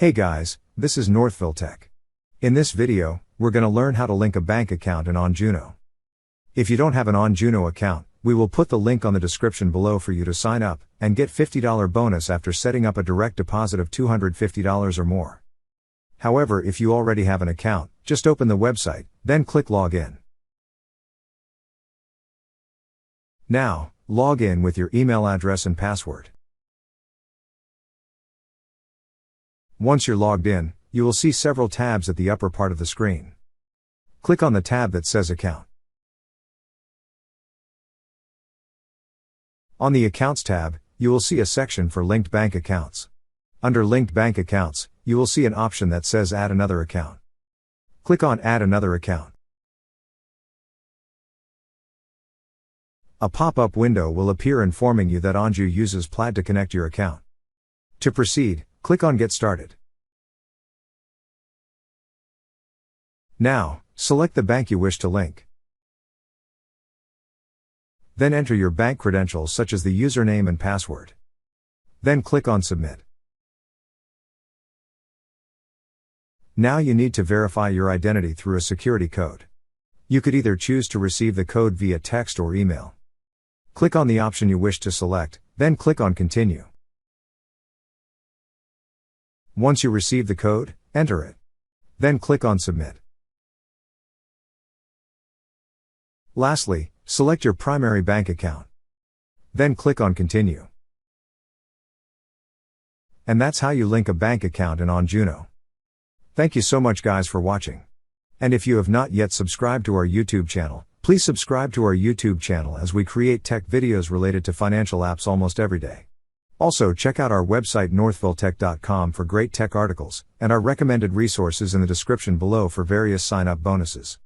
Hey guys, this is Northville Tech. In this video, we're going to learn how to link a bank account in OnJuno. If you don't have an OnJuno account, we will put the link on the description below for you to sign up and get $50 bonus after setting up a direct deposit of $250 or more. However, if you already have an account, just open the website, then click Login. Now, log in with your email address and password. Once you're logged in, you will see several tabs at the upper part of the screen. Click on the tab that says Account. On the Accounts tab, you will see a section for linked bank accounts. Under Linked Bank Accounts, you will see an option that says Add another account. Click on Add another account. A pop-up window will appear informing you that OnJuno uses Plaid to connect your account. To proceed, click on Get Started. Now, select the bank you wish to link. Then enter your bank credentials such as the username and password. Then click on Submit. Now you need to verify your identity through a security code. You could either choose to receive the code via text or email. Click on the option you wish to select, then click on Continue. Once you receive the code, enter it. Then click on Submit. Lastly, select your primary bank account. Then click on Continue. And that's how you link a bank account in OnJuno. Thank you so much guys for watching. And if you have not yet subscribed to our YouTube channel, please subscribe to our YouTube channel as we create tech videos related to financial apps almost every day. Also check out our website northvilletech.com for great tech articles, and our recommended resources in the description below for various sign-up bonuses.